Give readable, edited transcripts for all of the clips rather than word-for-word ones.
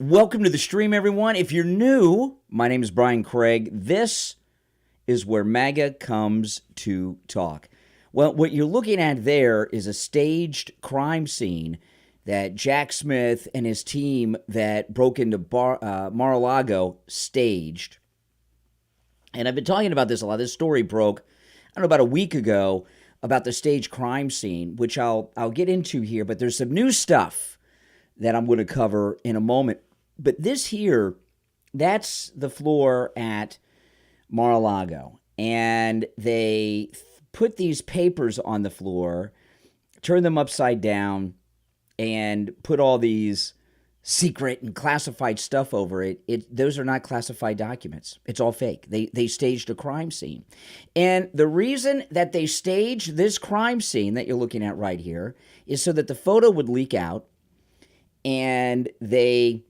Welcome to the stream, everyone. If you're new, my name is Brian Craig. This is where MAGA comes to talk. Well, what you're looking at there is a staged crime scene that Jack Smith and his team that broke into Mar-a-Lago staged. And I've been talking about this a lot. This story broke, I don't know, about a week ago about the staged crime scene, which I'll get into here. But there's some new stuff that I'm going to cover in a moment. But this here, that's the floor at Mar-a-Lago. And they put these papers on the floor, turn them upside down, and put all these secret and classified stuff over it. Those are not classified documents. It's all fake. They staged a crime scene. And the reason that they staged this crime scene that you're looking at right here is so that the photo would leak out and they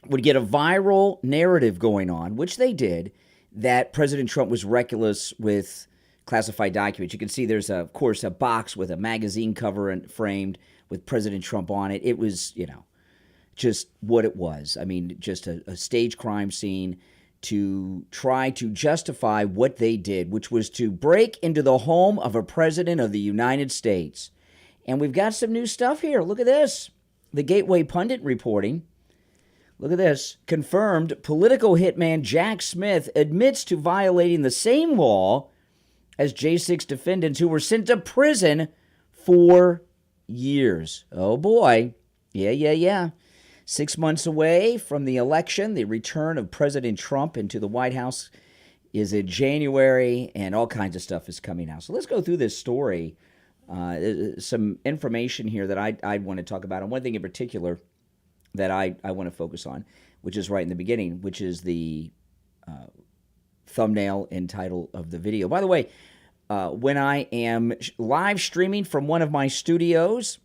would get a viral narrative going on, which they did, that President Trump was reckless with classified documents. You can see there's, of course, a box with a magazine cover and framed with President Trump on it. It was, just what it was. I mean, just a staged crime scene to try to justify what they did, which was to break into the home of a president of the United States. And we've got some new stuff here. Look at this. The Gateway Pundit reporting. Look at this. Confirmed political hitman Jack Smith admits to violating the same law as J6 defendants who were sent to prison for years. Oh, boy. Yeah. 6 months away from the election, the return of President Trump into the White House is in January, and all kinds of stuff is coming out. So let's go through this story. Some information here that I'd want to talk about, and one thing in particular that I want to focus on, which is right in the beginning, which is the thumbnail and title of the video. By the way, when I am live streaming from one of my studios,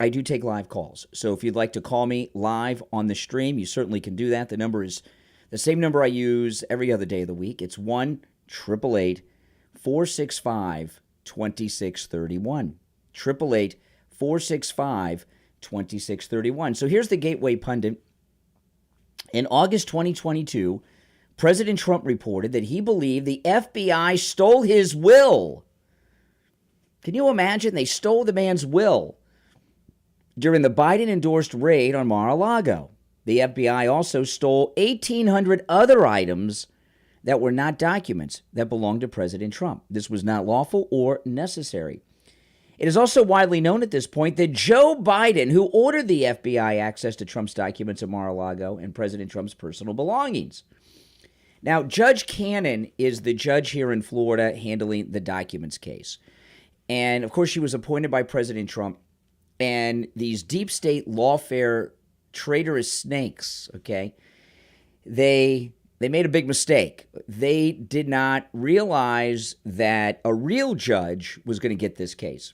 I do take live calls. So if you'd like to call me live on the stream, you certainly can do that. The number is the same number I use every other day of the week. It's 1-888-465-2631. 888-465-2631. So here's the Gateway Pundit. In August 2022, President Trump reported that he believed the FBI stole his will. Can you imagine? They stole the man's will during the Biden-endorsed raid on Mar-a-Lago. The FBI also stole 1,800 other items that were not documents that belonged to President Trump. This was not lawful or necessary. It is also widely known at this point that Joe Biden, who ordered the FBI access to Trump's documents at Mar-a-Lago and President Trump's personal belongings. Now, Judge Cannon is the judge here in Florida handling the documents case. And, of course, she was appointed by President Trump. And these deep state lawfare traitorous snakes, okay, they made a big mistake. They did not realize that a real judge was going to get this case,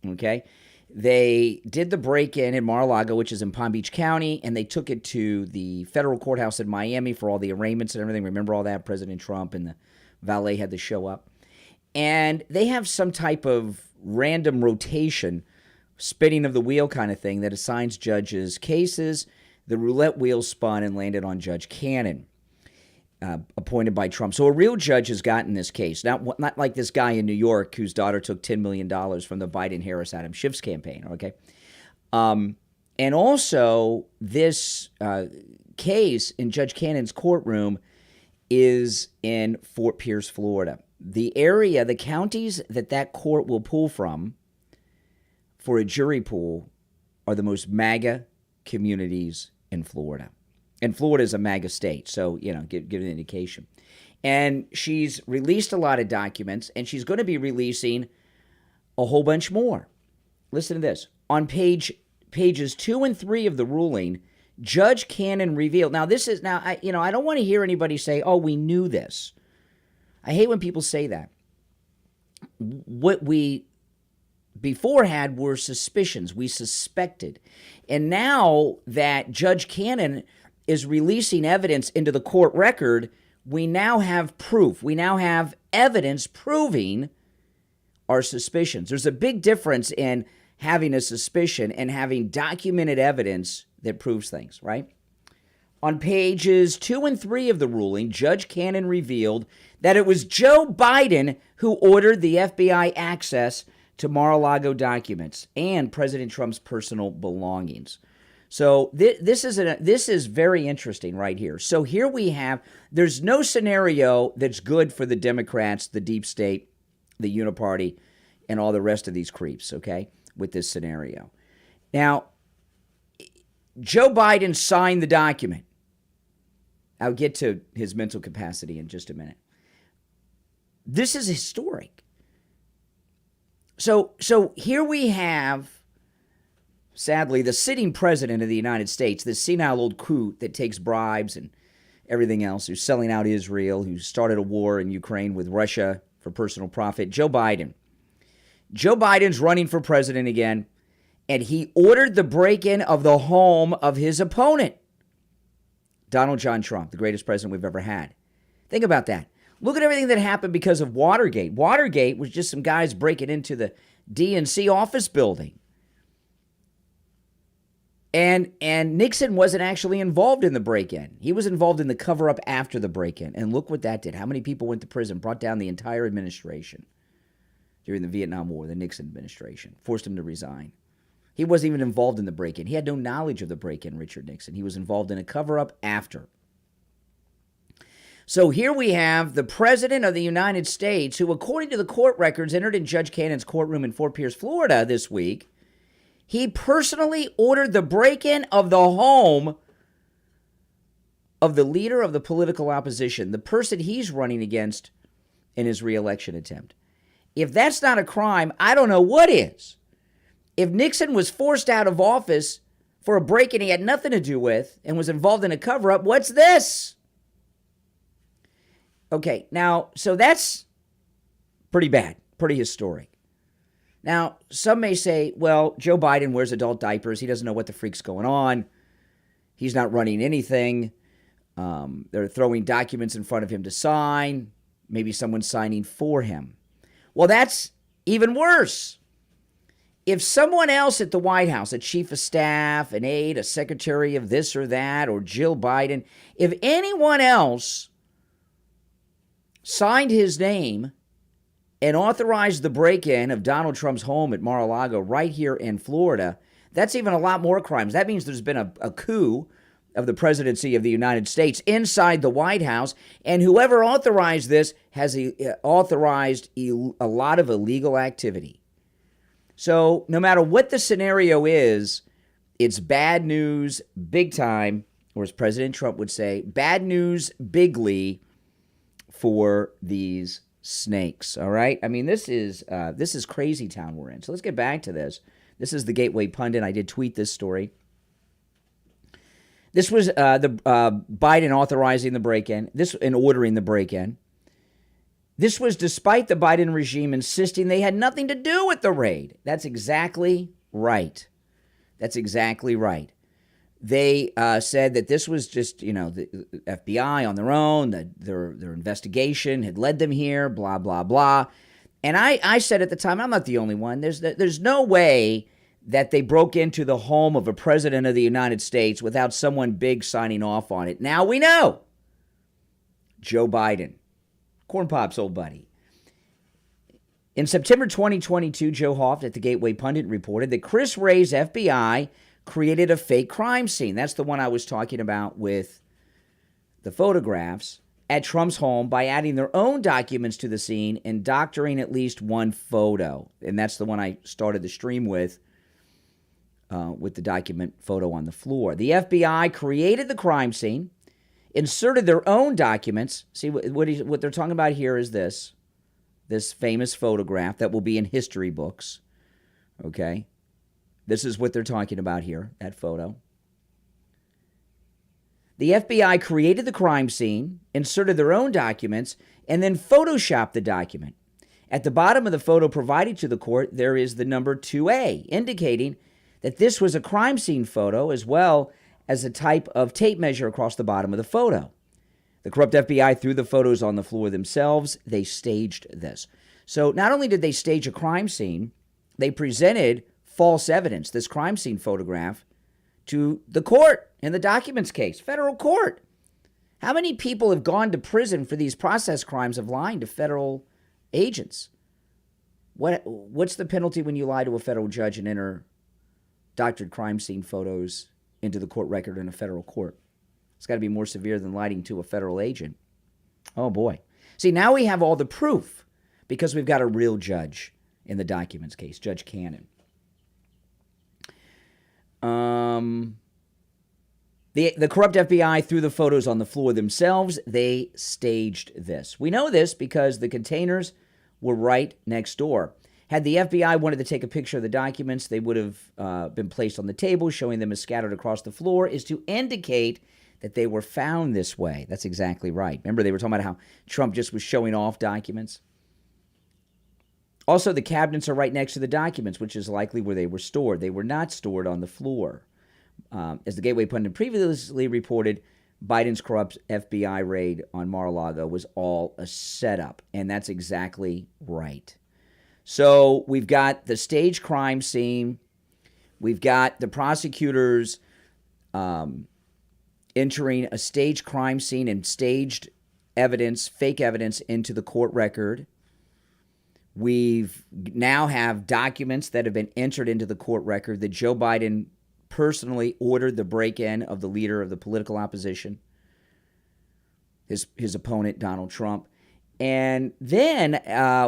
okay? They did the break-in in Mar-a-Lago, which is in Palm Beach County, and they took it to the federal courthouse in Miami for all the arraignments and everything. Remember all that? President Trump and the valet had to show up. And they have some type of random rotation, spinning of the wheel kind of thing that assigns judges cases. The roulette wheel spun and landed on Judge Cannon, appointed by Trump. So a real judge has gotten this case. Not like this guy in New York whose daughter took $10 million from the Biden-Harris-Adam Schiff's campaign, okay? And also, this case in Judge Cannon's courtroom is in Fort Pierce, Florida. The area, the counties that court will pull from for a jury pool are the most MAGA communities in Florida. And Florida is a MAGA state, so, give an indication. And she's released a lot of documents, and she's going to be releasing a whole bunch more. Listen to this. On pages 2 and 3 of the ruling, Judge Cannon revealed. Now, this is, I don't want to hear anybody say, oh, we knew this. I hate when people say that. What we before had were suspicions. We suspected. And now that Judge Cannon is releasing evidence into the court record, we now have proof. We now have evidence proving our suspicions. There's a big difference in having a suspicion and having documented evidence that proves things, right? On pages 2 and 3 of the ruling, Judge Cannon revealed that it was Joe Biden who ordered the FBI access to Mar-a-Lago documents and President Trump's personal belongings. So this is very interesting right here. So here we have, there's no scenario that's good for the Democrats, the deep state, the uniparty, and all the rest of these creeps, okay, with this scenario. Now, Joe Biden signed the document. I'll get to his mental capacity in just a minute. This is historic. So here we have, sadly, the sitting president of the United States, this senile old coot that takes bribes and everything else, who's selling out Israel, who started a war in Ukraine with Russia for personal profit, Joe Biden. Joe Biden's running for president again, and he ordered the break-in of the home of his opponent, Donald John Trump, the greatest president we've ever had. Think about that. Look at everything that happened because of Watergate. Watergate was just some guys breaking into the DNC office building. And Nixon wasn't actually involved in the break-in. He was involved in the cover-up after the break-in. And look what that did. How many people went to prison? Brought down the entire administration during the Vietnam War, the Nixon administration. Forced him to resign. He wasn't even involved in the break-in. He had no knowledge of the break-in, Richard Nixon. He was involved in a cover-up after. So here we have the President of the United States, who, according to the court records entered in Judge Cannon's courtroom in Fort Pierce, Florida this week, he personally ordered the break-in of the home of the leader of the political opposition, the person he's running against in his re-election attempt. If that's not a crime, I don't know what is. If Nixon was forced out of office for a break-in he had nothing to do with and was involved in a cover-up, what's this? Okay, now, so that's pretty bad, pretty historic. Now, some may say, well, Joe Biden wears adult diapers. He doesn't know what the freak's going on. He's not running anything. They're throwing documents in front of him to sign. Maybe someone's signing for him. Well, that's even worse. If someone else at the White House, a chief of staff, an aide, a secretary of this or that, or Jill Biden, if anyone else signed his name and authorized the break-in of Donald Trump's home at Mar-a-Lago right here in Florida, that's even a lot more crimes. That means there's been a coup of the presidency of the United States inside the White House, and whoever authorized this has authorized a lot of illegal activity. So no matter what the scenario is, it's bad news big time, or as President Trump would say, bad news bigly for these snakes, all right? I mean, this is crazy town we're in. So let's get back to this. This is the Gateway Pundit. I did tweet this story. This was the Biden authorizing the break-in, and ordering the break-in. This was despite the Biden regime insisting they had nothing to do with the raid. That's exactly right. That's exactly right. They said that this was just, the FBI on their own, that their investigation had led them here, blah, blah, blah. And I said at the time, I'm not the only one, there's no way that they broke into the home of a president of the United States without someone big signing off on it. Now we know. Joe Biden, Corn Pop's old buddy. In September 2022, Joe Hoft at the Gateway Pundit reported that Chris Wray's FBI created a fake crime scene. That's the one I was talking about with the photographs at Trump's home by adding their own documents to the scene and doctoring at least one photo. And that's the one I started the stream with the document photo on the floor. The FBI created the crime scene, inserted their own documents. See, what they're talking about here is this famous photograph that will be in history books, okay? This is what they're talking about here, that photo. The FBI created the crime scene, inserted their own documents, and then photoshopped the document. At the bottom of the photo provided to the court, there is the number 2A, indicating that this was a crime scene photo as well as a type of tape measure across the bottom of the photo. The corrupt FBI threw the photos on the floor themselves. They staged this. So not only did they stage a crime scene, they presented false evidence. This crime scene photograph to the court in the documents case, federal court. How many people have gone to prison for these process crimes of lying to federal agents? What's the penalty when you lie to a federal judge and enter doctored crime scene photos into the court record in a federal court? It's got to be more severe than lying to a federal agent. Oh, boy. See, now we have all the proof because we've got a real judge in the documents case, Judge Cannon. The corrupt FBI threw the photos on the floor themselves. They staged this. We know this because the containers were right next door. Had the FBI wanted to take a picture of the documents, they would have been placed on the table, showing them as scattered across the floor, is to indicate that they were found this way. That's exactly right. Remember, they were talking about how Trump just was showing off documents? Also, the cabinets are right next to the documents, which is likely where they were stored. They were not stored on the floor. As the Gateway Pundit previously reported, Biden's corrupt FBI raid on Mar-a-Lago was all a setup, and that's exactly right. So we've got the staged crime scene. We've got the prosecutors entering a staged crime scene and staged evidence, fake evidence, into the court record. We've now have documents that have been entered into the court record that Joe Biden personally ordered the break-in of the leader of the political opposition, his opponent, Donald Trump. And then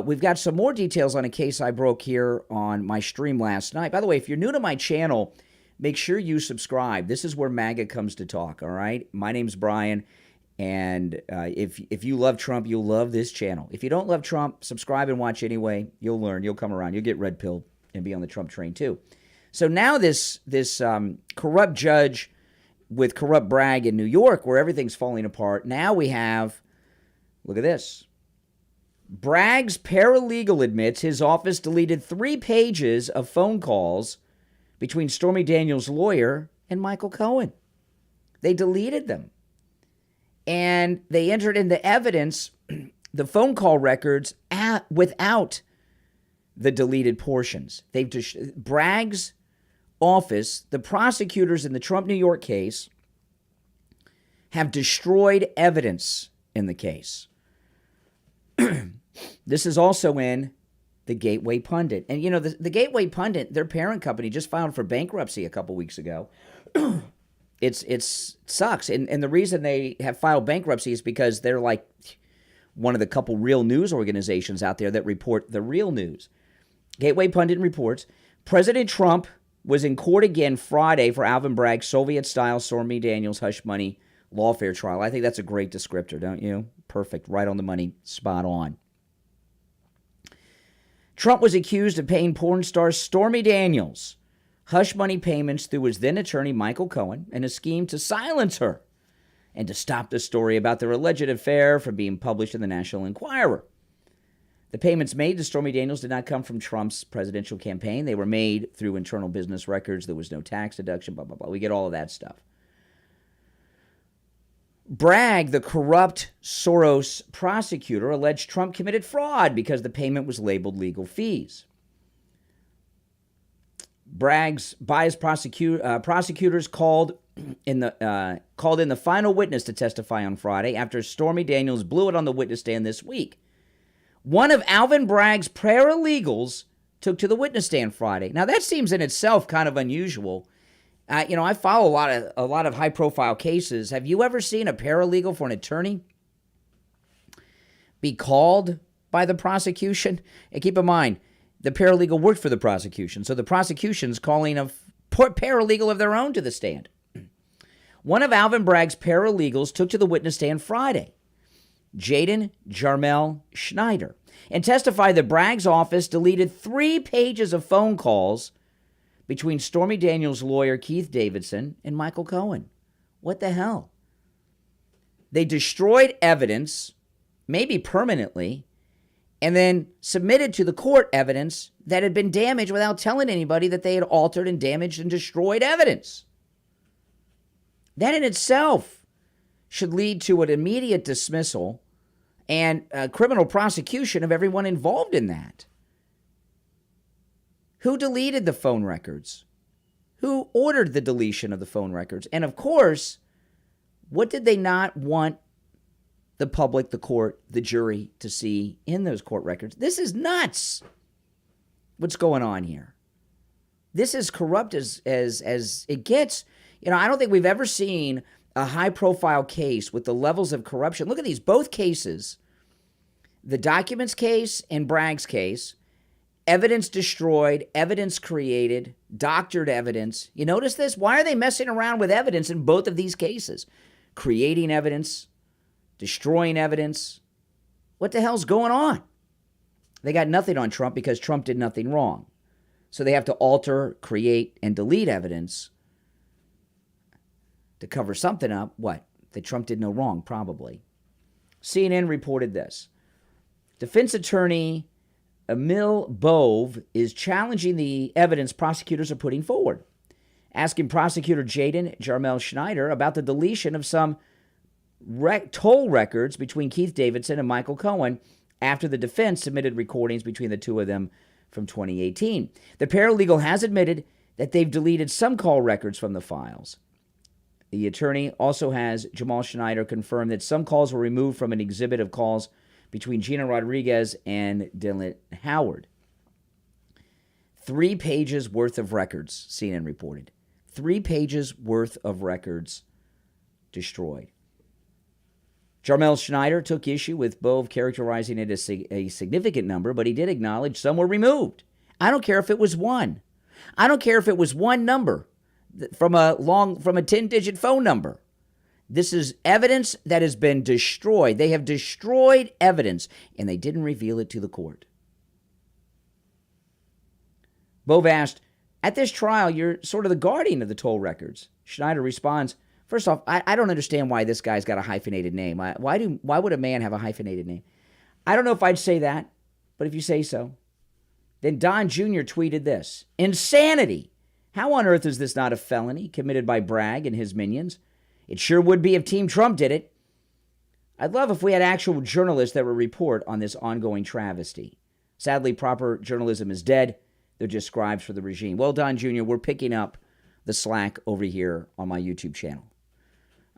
we've got some more details on a case I broke here on my stream last night. By the way, if you're new to my channel, make sure you subscribe. This is where MAGA comes to talk, all right? My name's Brian, and if you love Trump, you'll love this channel. If you don't love Trump, subscribe and watch anyway. You'll learn. You'll come around. You'll get red pilled and be on the Trump train too. So now this corrupt judge with corrupt Bragg in New York, where everything's falling apart, now we have, look at this. Bragg's paralegal admits his office deleted 3 pages of phone calls between Stormy Daniels' lawyer and Michael Cohen. They deleted them. And they entered into evidence the phone call records without the deleted portions. Bragg's office, the prosecutors in the Trump New York case, have destroyed evidence in the case. This is also in the Gateway Pundit. And, you know, the Gateway Pundit, their parent company, just filed for bankruptcy a couple weeks ago. It sucks. And the reason they have filed bankruptcy is because they're like one of the couple real news organizations out there that report the real news. Gateway Pundit reports, President Trump was in court again Friday for Alvin Bragg's Soviet-style Stormy Daniels hush money lawfare trial. I think that's a great descriptor, don't you? Perfect. Right on the money. Spot on. Trump was accused of paying porn star Stormy Daniels hush money payments through his then attorney Michael Cohen in a scheme to silence her and to stop the story about their alleged affair from being published in the National Enquirer. The payments made to Stormy Daniels did not come from Trump's presidential campaign. They were made through internal business records. There was no tax deduction, blah, blah, blah. We get all of that stuff. Bragg, the corrupt Soros prosecutor, alleged Trump committed fraud because the payment was labeled legal fees. Bragg's biased prosecutors called in the final witness to testify on Friday after Stormy Daniels blew it on the witness stand this week. One of Alvin Bragg's paralegals took to the witness stand Friday. Now, that seems in itself kind of unusual. I follow a lot of high-profile cases. Have you ever seen a paralegal for an attorney be called by the prosecution? And keep in mind, the paralegal worked for the prosecution, so the prosecution's calling a paralegal of their own to the stand. One of Alvin Bragg's paralegals took to the witness stand Friday, Jaden Jarmel Schneider, and testified that Bragg's office deleted 3 pages of phone calls between Stormy Daniels' lawyer, Keith Davidson, and Michael Cohen. What the hell? They destroyed evidence, maybe permanently, and then submitted to the court evidence that had been damaged without telling anybody that they had altered and damaged and destroyed evidence. That in itself should lead to an immediate dismissal and a criminal prosecution of everyone involved in that. Who deleted the phone records? who ordered the deletion of the phone records. And of course, what did they not want the public, the court, the jury to see in those court records? This is nuts. What's going on here? This is corrupt as it gets. You know, I don't think we've ever seen a high-profile case with the levels of corruption. Look at these, both cases. The documents case and Bragg's case, evidence destroyed, evidence created, doctored evidence. You notice this? Why are they messing around with evidence in both of these cases? Creating evidence, destroying evidence. What the hell's going on? They got nothing on Trump because Trump did nothing wrong. So they have to alter, create, and delete evidence to cover something up. What? That Trump did no wrong, probably. CNN reported this. Defense attorney Emil Bove is challenging the evidence prosecutors are putting forward, asking prosecutor Jaden Jarmel Schneider about the deletion of some toll records between Keith Davidson and Michael Cohen after the defense submitted recordings between the two of them from 2018. The paralegal has admitted that they've deleted some call records from the files. The attorney also has Jamal Schneider confirm that some calls were removed from an exhibit of calls between Gina Rodriguez and Dylan Howard. 3 pages worth of records, CNN reported. 3 pages worth of records destroyed. Jarmel Schneider took issue with Bove characterizing it as a significant number, but he did acknowledge some were removed. I don't care if it was one. I don't care if it was one number from a 10-digit phone number. This is evidence that has been destroyed. They have destroyed evidence, and they didn't reveal it to the court. Bove asked, at this trial, you're sort of the guardian of the toll records. Schneider responds, first off, I don't understand why this guy's got a hyphenated name. Why would a man have a hyphenated name? I don't know if I'd say that, but if you say so. Then Don Jr. tweeted this, insanity. How on earth is this not a felony committed by Bragg and his minions? It sure would be if Team Trump did it. I'd love if we had actual journalists that would report on this ongoing travesty. Sadly, proper journalism is dead. They're just scribes for the regime. Well, Don Jr., we're picking up the slack over here on my YouTube channel.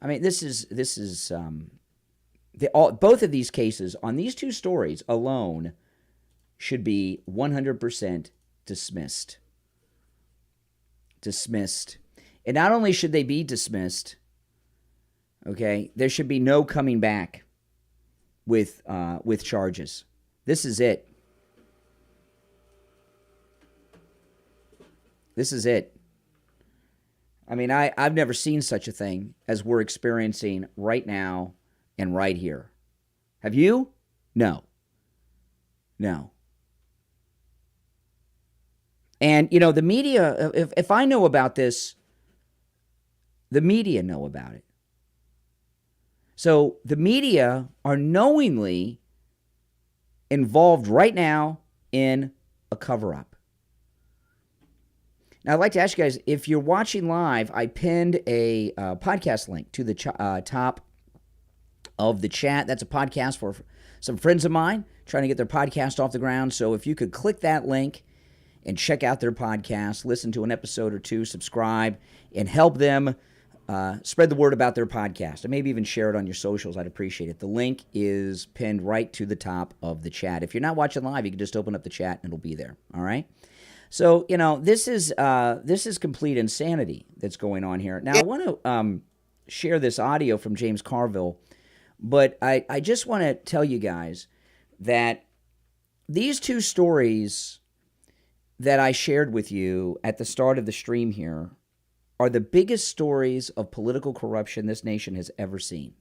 I mean, both of these cases on these 2 stories alone should be 100% dismissed. Dismissed. And not only should they be dismissed, okay, there should be no coming back with charges. This is it. This is it. I mean, I've never seen such a thing as we're experiencing right now and right here. Have you? No. No. And, you know, the media, if I know about this, the media know about it. So the media are knowingly involved right now in a cover-up. Now, I'd like to ask you guys, if you're watching live, I pinned a podcast link to the top of the chat. That's a podcast for some friends of mine trying to get their podcast off the ground. So if you could click that link and check out their podcast, listen to an episode or 2, subscribe, and help them spread the word about their podcast, and maybe even share it on your socials. I'd appreciate it. The link is pinned right to the top of the chat. If you're not watching live, you can just open up the chat and it'll be there. All right? So, you know, this is complete insanity that's going on here. Now, I want to share this audio from James Carville, but I just want to tell you guys that these 2 stories that I shared with you at the start of the stream here are the biggest stories of political corruption this nation has ever seen.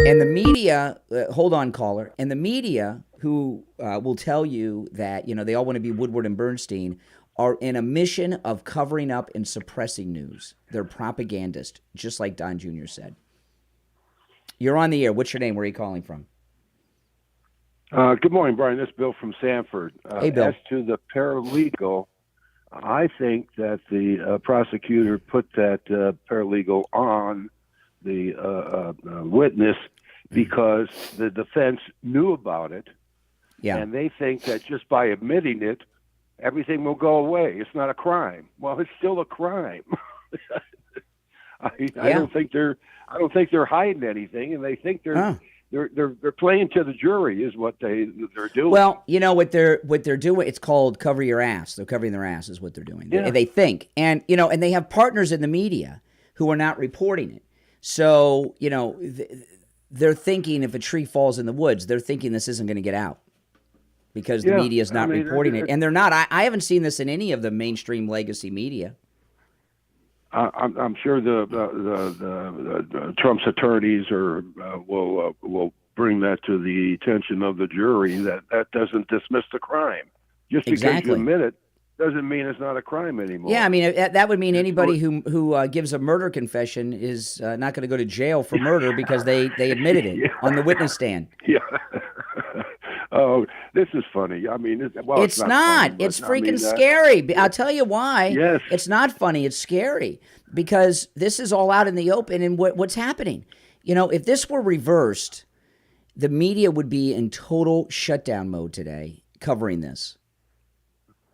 And the media, hold on, caller, and the media who will tell you that, you know, they all want to be Woodward and Bernstein are in a mission of covering up and suppressing news. They're propagandists, just like Don Jr. said. You're on the air. What's your name? Where are you calling from? Good morning, Brian. This is Bill from Sanford. Hey, Bill. As to the paralegal, I think that the prosecutor put that paralegal on the witness because the defense knew about it. Yeah. And they think that just by admitting it everything will go away. It's not a crime. Well, it's still a crime. I don't think they're hiding anything, and they think they're playing to the jury is what they're doing. Well, you know what they're doing. It's called cover your ass. They're covering their ass is what they're doing. Yeah. They think, and and they have partners in the media who are not reporting it. So they're thinking if a tree falls in the woods, they're thinking this isn't going to get out because the media is not reporting it, and they're not. I haven't seen this in any of the mainstream legacy media. I'm sure the Trump's attorneys will bring that to the attention of the jury. That doesn't dismiss the crime. Just because you admit it doesn't mean it's not a crime anymore. Yeah, I mean that would mean anybody who gives a murder confession is not going to go to jail for murder because they admitted it on the witness stand. Yeah. Oh, this is funny. I mean, it's not. Funny, it's freaking scary. I'll tell you why. Yes. It's not funny. It's scary because this is all out in the open and what's happening. If this were reversed, the media would be in total shutdown mode today covering this.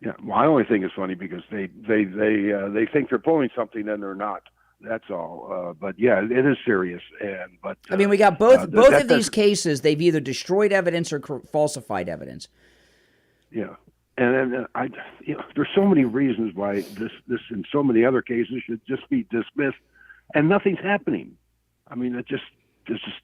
Yeah, well, I only think it's funny because they think they're pulling something and they're not. That's all. But yeah, it is serious. I mean, we got both of these cases. They've either destroyed evidence or falsified evidence. Yeah, and there's so many reasons why this and so many other cases should just be dismissed, and nothing's happening. I mean, it's just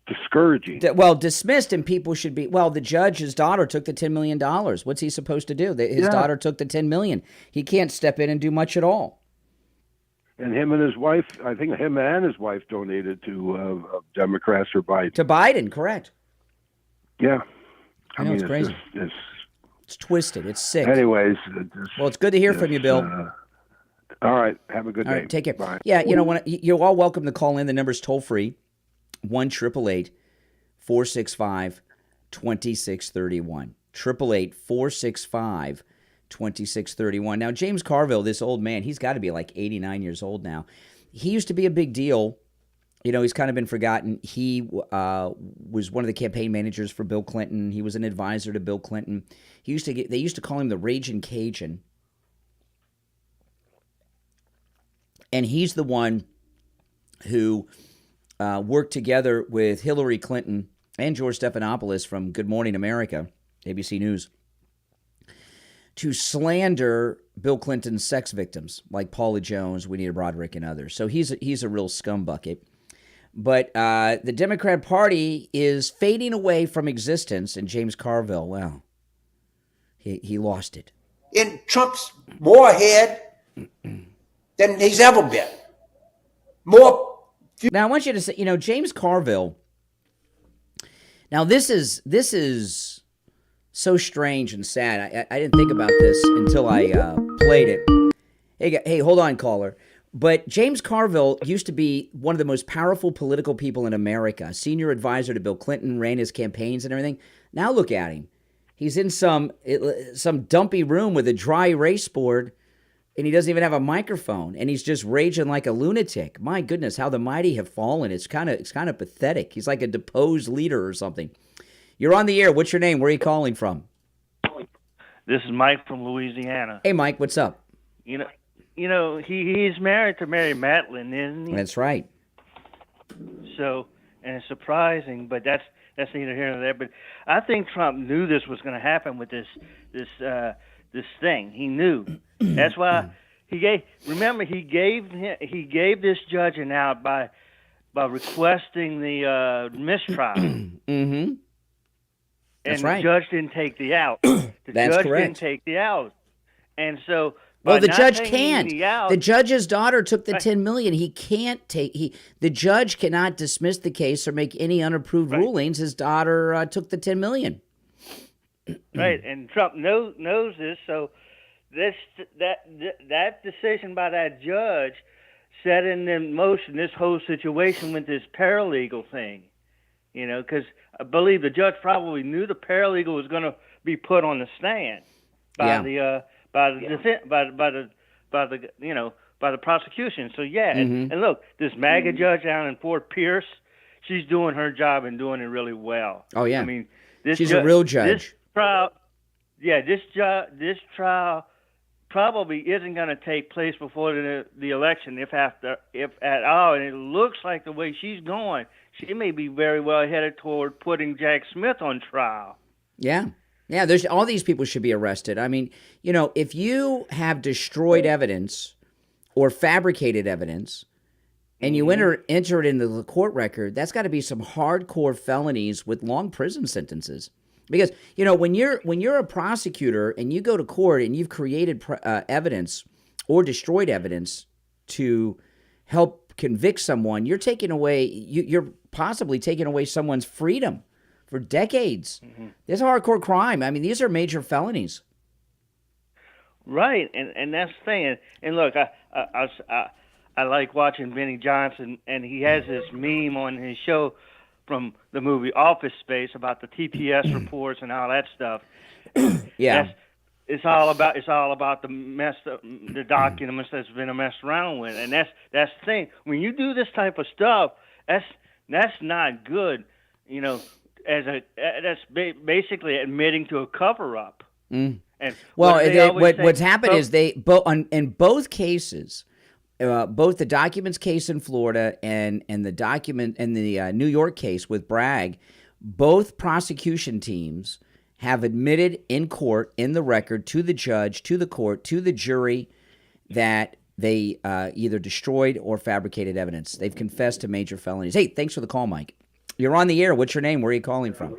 discouraging. Well, dismissed, and people should be. Well, the judge's daughter took the $10 million. What's he supposed to do? His daughter took the $10 million. He can't step in and do much at all. And him and his wife, I think him and his wife donated to Democrats or Biden. To Biden, correct. Yeah. I know, it's crazy. It's twisted. It's sick. Anyways. Well, it's good to hear from you, Bill. All right. Have a good day. All right, take care. Bye. Yeah, you're all welcome to call in. The number's toll-free, 1-888-465-2631. 888-465-2631. Now, James Carville, this old man, he's got to be like 89 years old now. He used to be a big deal. He's kind of been forgotten. He was one of the campaign managers for Bill Clinton. He was an advisor to Bill Clinton. They used to call him the Raging Cajun. And he's the one who worked together with Hillary Clinton and George Stephanopoulos from Good Morning America, ABC News, to slander Bill Clinton's sex victims like Paula Jones, Winnie Broderick, and others. So he's a real scumbucket. But the Democrat Party is fading away from existence, and James Carville, well, he lost it. In Trump's more ahead than he's ever been. More. Now I want you to say, James Carville. Now this is so strange and sad. I didn't think about this until I played it. Hey, hold on, caller. But James Carville used to be one of the most powerful political people in America, senior advisor to Bill Clinton, ran his campaigns and everything. Now look at him. He's in some dumpy room with a dry erase board, and he doesn't even have a microphone, and he's just raging like a lunatic. My goodness, how the mighty have fallen. It's kind of pathetic. He's like a deposed leader or something. You're on the air. What's your name? Where are you calling from? This is Mike from Louisiana. Hey, Mike, what's up? He's married to Mary Matlin, isn't he? That's right. So, and it's surprising, but that's neither here nor there. But I think Trump knew this was going to happen with this thing. He knew. That's why he gave this judge an out by requesting the mistrial. Mm-hmm. That's right. The judge didn't take the out. The That's judge correct. didn't take the out. And so well, the judge can't. The judge's daughter took the Right. $10 million. He can't take. The judge cannot dismiss the case or make any unapproved Right. rulings. His daughter took the $10 million. Right, and Trump knows this. So that decision by that judge set in motion this whole situation with this paralegal thing. Because I believe the judge probably knew the paralegal was going to be put on the stand by the prosecution. So and look, this MAGA judge down in Fort Pierce, she's doing her job and doing it really well. Oh yeah, I mean, she's a real judge. This trial probably isn't going to take place before the election, if at all. And it looks like the way she's going, she may be very well headed toward putting Jack Smith on trial. Yeah. Yeah, there's all these people should be arrested. I mean, if you have destroyed evidence or fabricated evidence and you enter it into the court record, that's got to be some hardcore felonies with long prison sentences. Because, when you're a prosecutor and you go to court and you've created evidence or destroyed evidence to help convict someone, you're possibly taking away someone's freedom for decades. This is a hardcore crime. I mean, these are major felonies. Right, and that's the thing. And look, I like watching Benny Johnson, and he has this meme on his show from the movie Office Space about the TPS reports and all that stuff. Yeah, it's all about the documents that's been messed around with, and that's the thing. When you do this type of stuff, that's not good. That's basically admitting to a cover up. And what's happened is in both cases. Both the documents case in Florida and the document and the New York case with Bragg, both prosecution teams have admitted in court, in the record, to the judge, to the court, to the jury, that they either destroyed or fabricated evidence. They've confessed to major felonies. Hey, thanks for the call, Mike. You're on the air. What's your name? Where are you calling from?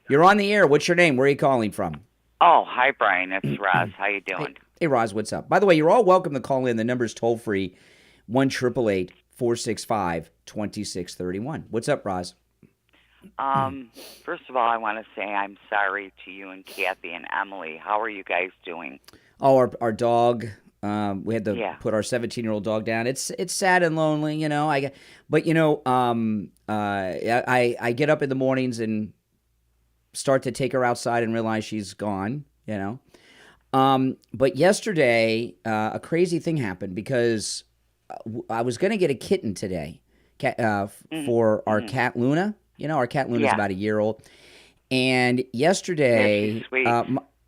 You're on the air. What's your name? Where are you calling from? Oh, hi, Brian. It's Roz. How you doing? Hey, Roz, what's up? By the way, you're all welcome to call in. The number's toll-free, 1-888-465-2631. What's up, Roz? First of all, I want to say I'm sorry to you and Kathy and Emily. How are you guys doing? Oh, our dog. We had to put our 17-year-old dog down. It's sad and lonely, I get up in the mornings and start to take her outside and realize she's gone, But yesterday, a crazy thing happened because I was going to get a kitten today for our cat Luna. Our cat Luna is about a year old. And yesterday,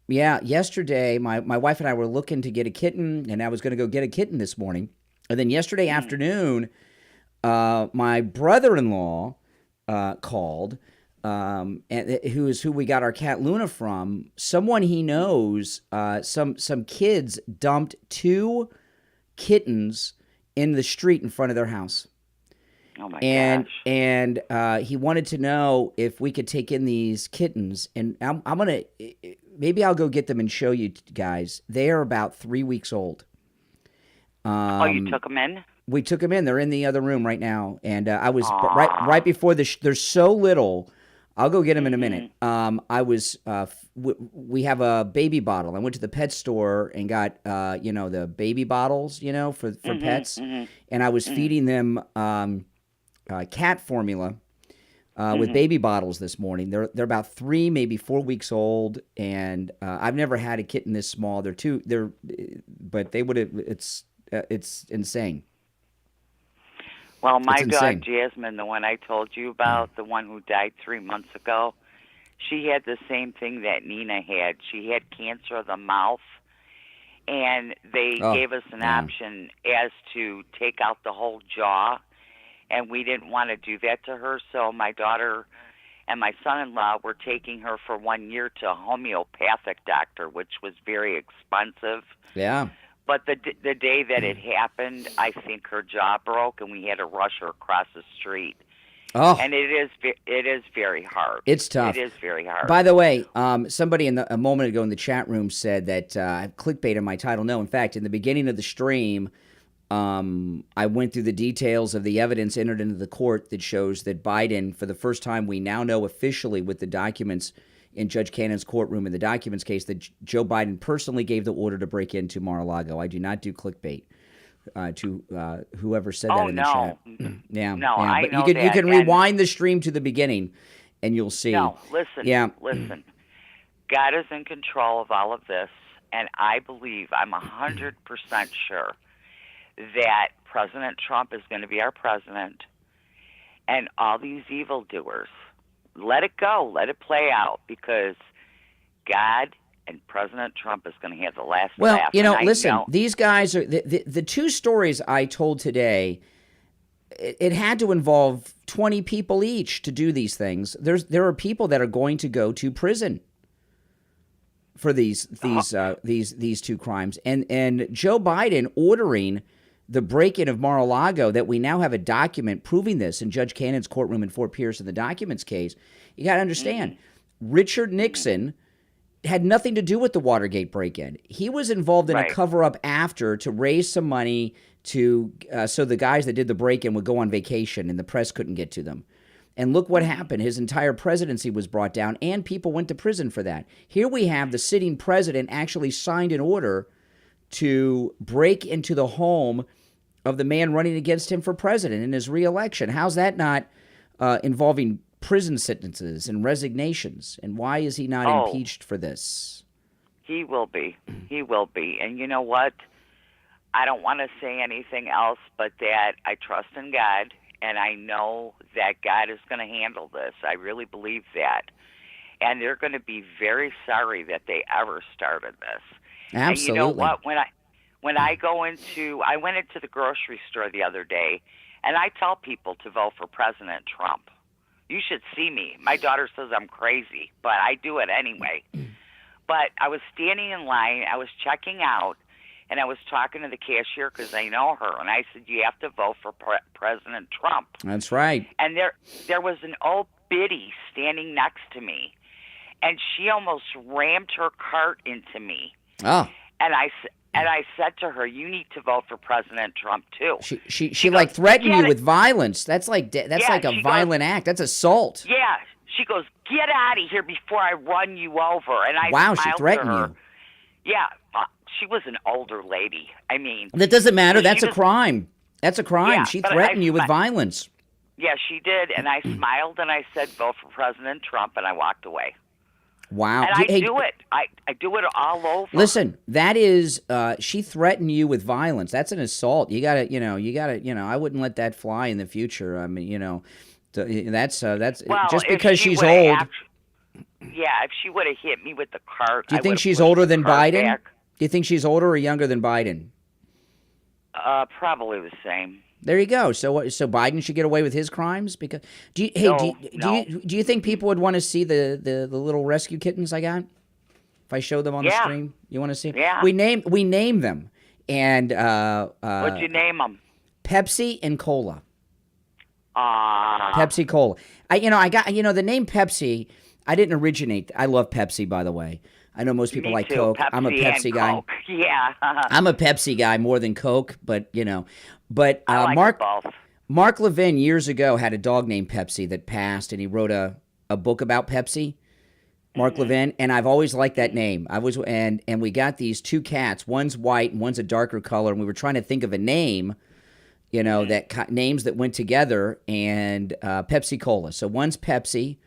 yesterday, my wife and I were looking to get a kitten, and I was going to go get a kitten this morning. And then yesterday afternoon, my brother-in-law called. And who we got our cat Luna from? Someone he knows. Some kids dumped 2 kittens in the street in front of their house. Oh my gosh! And he wanted to know if we could take in these kittens, and I'm gonna maybe I'll go get them and show you guys. They are about 3 weeks old. You took them in? We took them in. They're in the other room right now, and I was right before they're so little. I'll go get them in a minute. We have a baby bottle. I went to the pet store and got, the baby bottles, for pets. And I was feeding them cat formula with baby bottles this morning. They're about 3, maybe 4 weeks old, and I've never had a kitten this small. But they would have. It's insane. Well, my dog Jasmine, the one I told you about, the one who died 3 months ago, she had the same thing that Nina had. She had cancer of the mouth, and they gave us an option as to take out the whole jaw, and we didn't want to do that to her, so my daughter and my son-in-law were taking her for 1 year to a homeopathic doctor, which was very expensive. Yeah. But the day that it happened, I think her jaw broke, and we had to rush her across the street. Oh, and it is very hard. It's tough. It is very hard. By the way, somebody a moment ago in the chat room said that I clickbait in my title. No, in fact, in the beginning of the stream, I went through the details of the evidence entered into the court that shows that Biden, for the first time, we now know officially with the documents in Judge Cannon's courtroom in the documents case that Joe Biden personally gave the order to break into Mar-a-Lago. I do not do clickbait. To whoever said that in the chat. I but know you that. can rewind the stream to the beginning, and you'll see. No, listen. God is in control of all of this, and I believe, I'm 100% sure that President Trump is going to be our president, and all these evildoers, let it go, let it play out, because God and President Trump is going to have the last Well, laugh. listen, these guys are the two stories I told today. It had to involve 20 people each to do these things. There are people that are going to go to prison for these two crimes, and Joe Biden ordering the break-in of Mar-a-Lago, that we now have a document proving this in Judge Cannon's courtroom in Fort Pierce in the documents case. You got to understand, Richard Nixon had nothing to do with the Watergate break-in. He was involved in a cover-up after to raise some money to so the guys that did the break-in would go on vacation and the press couldn't get to them. And look what happened. His entire presidency was brought down, and people went to prison for that. Here we have the sitting president actually signed an order to break into the home of the man running against him for president in his reelection. How's that not involving prison sentences and resignations? And why is he not impeached for this? He will be. He will be. And you know what? I don't want to say anything else but that I trust in God, and I know that God is going to handle this. I really believe that. And they're going to be very sorry that they ever started this. Absolutely. And you know what? I went into the grocery store the other day, and I tell people to vote for President Trump. You should see me. My daughter says I'm crazy, but I do it anyway. But I was standing in line, I was checking out, and I was talking to the cashier because I know her, and I said, you have to vote for President Trump. That's right. And there was an old biddy standing next to me, and she almost rammed her cart into me. Oh. And I said to her, you need to vote for President Trump, too. She like threatened you with violence. That's like a violent act. That's assault. Yeah. She goes, get out of here before I run you over. And I Wow, she smiled threatened to her. you. Yeah. She was an older lady. I mean. That doesn't matter. That's a crime. That's a crime. Yeah, she threatened you with violence. Yeah, she did. And I smiled and I said, vote for President Trump. And I walked away. Wow. And I do it. I do it all over. Listen, that is, she threatened you with violence. That's an assault. You gotta, I wouldn't let that fly in the future. I mean, that's just because she's old. If she would have hit me with the cart. Do you think she's older than Biden? Back. Do you think she's older or younger than Biden? Probably the same. There you go. So Biden should get away with his crimes because do you think people would want to see the little rescue kittens I got? If I show them on the stream, you want to see? Yeah. We name them, and what'd you name them? Pepsi and Cola. Pepsi Cola. I got the name Pepsi. I didn't originate. I love Pepsi, by the way. I know most people Me like too. Coke. Pepsi I'm a Pepsi guy. Coke. Yeah. I'm a Pepsi guy more than Coke, but But I like both. Mark Levin years ago had a dog named Pepsi that passed, and he wrote a book about Pepsi. Mark Levin, and I've always liked that name. And we got these two cats. One's white and one's a darker color, and we were trying to think of a name, names that went together, and Pepsi Cola. So one's Pepsi,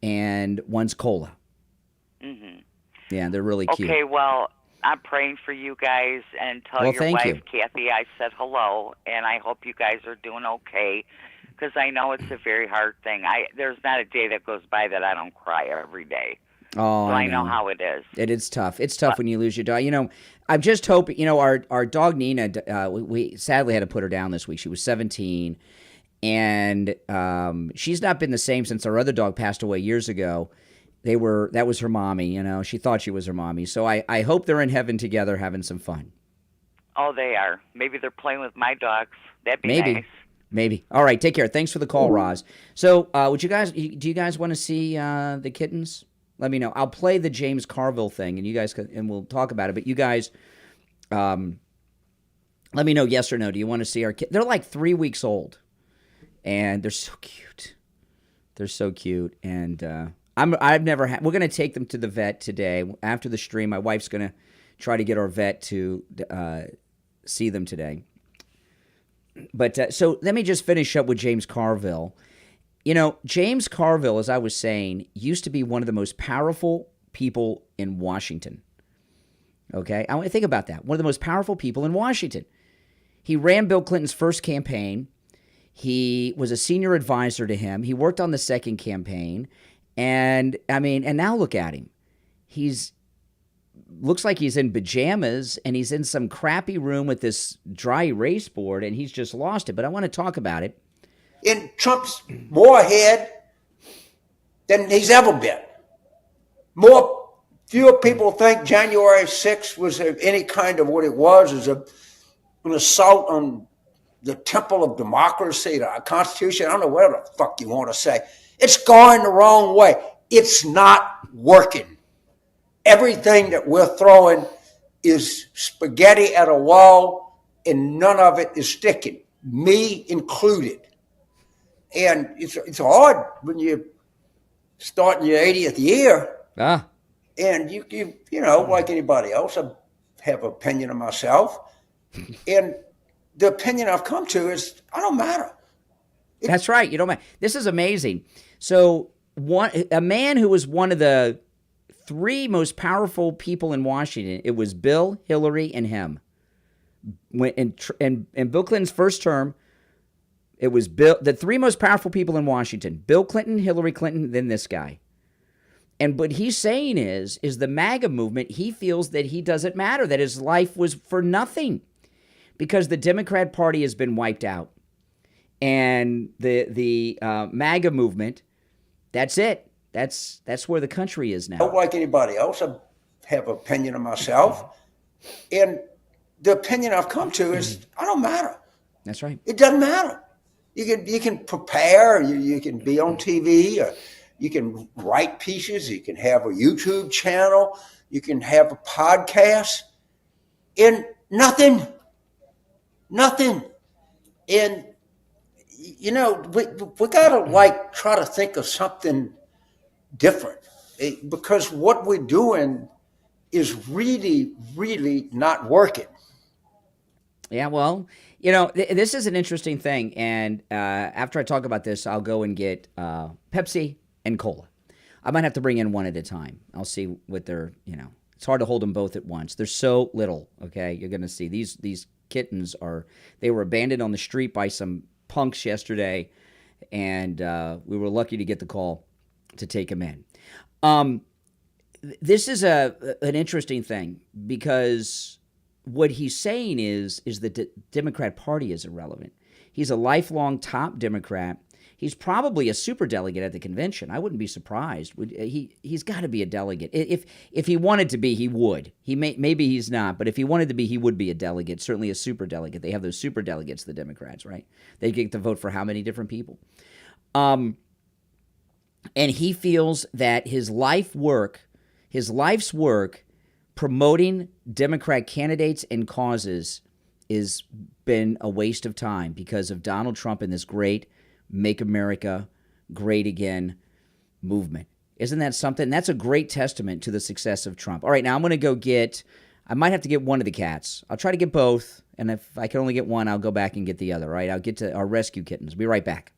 and one's Cola. Mm-hmm. Yeah, they're really cute. Okay, well, I'm praying for you guys, and tell your wife, Kathy, I said hello, and I hope you guys are doing okay, because I know it's a very hard thing. There's not a day that goes by that I don't cry every day. Oh, so I know how it is. It is tough. It's tough when you lose your dog. I'm just hoping, our dog Nina, we sadly had to put her down this week. She was 17, and she's not been the same since our other dog passed away years ago. That was her mommy, she thought she was her mommy. So I hope they're in heaven together having some fun. Oh, they are. Maybe they're playing with my dogs. That'd be nice. Maybe. All right, take care. Thanks for the call, Roz. So do you guys want to see the kittens? Let me know. I'll play the James Carville thing, and you guys and we'll talk about it. But you guys, let me know yes or no. Do you want to see our kittens? They're like 3 weeks old, and they're so cute. They're so cute, and I've never had. We're gonna take them to the vet today after the stream. My wife's gonna try to get our vet to see them today. But so let me just finish up with James Carville. James Carville, as I was saying, used to be one of the most powerful people in Washington. Okay, I want to think about that. One of the most powerful people in Washington. He ran Bill Clinton's first campaign. He was a senior advisor to him. He worked on the second campaign. And now look at him. He's looks like he's in pajamas, and he's in some crappy room with this dry erase board, and he's just lost it. But I want to talk about it. And Trump's more ahead than he's ever been. Fewer people think January 6th was any kind of what it was, is an assault on the temple of democracy, the Constitution. I don't know what the fuck you want to say. It's going the wrong way. It's not working. Everything that we're throwing is spaghetti at a wall, and none of it is sticking, me included. And it's hard when you start in your 80th year. And you know, like anybody else, I have an opinion of myself. And the opinion I've come to is I don't matter. That's right. You don't matter. This is amazing. So a man who was one of the 3 most powerful people in Washington, it was Bill, Hillary, and him. In Bill Clinton's first term, it was the 3 most powerful people in Washington: Bill Clinton, Hillary Clinton, then this guy. And what he's saying is the MAGA movement, he feels that he doesn't matter, that his life was for nothing because the Democrat Party has been wiped out. And the MAGA movement, that's it. That's where the country is now. Like anybody else, I have an opinion of myself. And the opinion I've come to is I don't matter. That's right. It doesn't matter. You can prepare, you can be on TV, or you can write pieces, you can have a YouTube channel, you can have a podcast, and nothing. And, you know, we got to try to think of something different, because what we're doing is really, really not working. Yeah, well, you know, this is an interesting thing. And after I talk about this, I'll go and get Pepsi and cola. I might have to bring in one at a time. I'll see what they're, you know, it's hard to hold them both at once. They're so little, okay? You're going to see these kittens they were abandoned on the street by some punks yesterday, and we were lucky to get the call to take them in. This is an interesting thing, because what he's saying is that the Democrat Party is irrelevant. He's a lifelong top Democrat. He's probably a superdelegate at the convention. I wouldn't be surprised. He's got to be a delegate. If he wanted to be, he would. Maybe he's not, but if he wanted to be, he would be a delegate. Certainly a superdelegate. They have those superdelegates, the Democrats, right? They get to vote for how many different people? And he feels that his life's work promoting Democrat candidates and causes has been a waste of time because of Donald Trump and this great Make America Great Again movement. Isn't that something? That's a great testament to the success of Trump. All right, now I'm going to go I might have to get one of the cats. I'll try to get both, and if I can only get one, I'll go back and get the other, right? I'll get to our rescue kittens. Be right back.